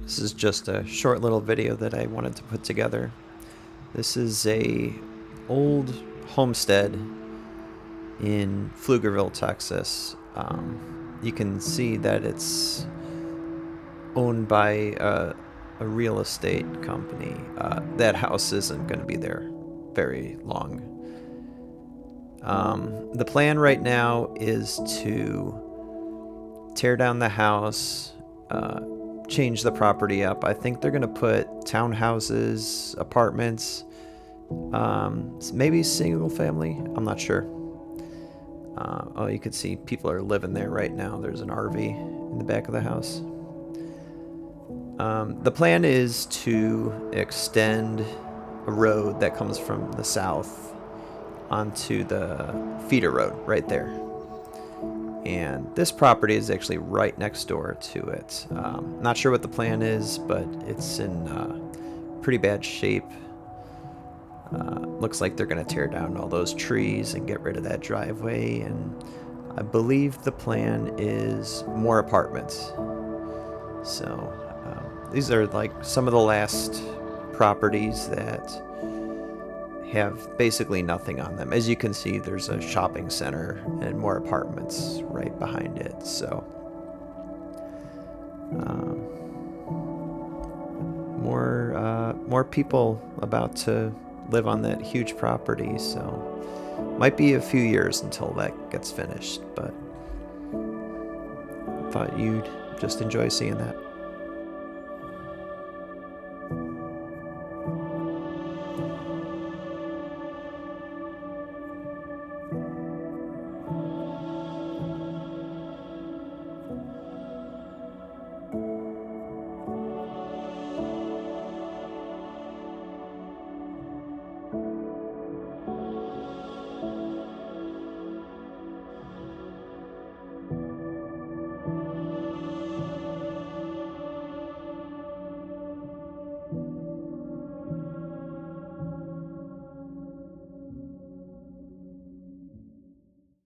This is just a short little video that I wanted to put together. This is a old homestead in Pflugerville, Texas. You can see that it's owned by a real estate company. That house isn't going to be there very long. The plan right now is to tear down the house, change the property up. I think they're going to put townhouses, apartments, maybe single family. I'm not sure. Oh, you can see people are living there right now. There's an RV in the back of the house. The plan is to extend a road that comes from the south onto the feeder road right there. And this property is actually right next door to it. Not sure what the plan is, but it's in pretty bad shape. Looks like they're going to tear down all those trees and get rid of that driveway. And I believe the plan is more apartments. So these are like some of the last properties that have basically nothing on them. As you can see, there's a shopping center and more apartments right behind it. So more people about to live on that huge property. So might be a few years until that gets finished, but thought you'd just enjoy seeing that.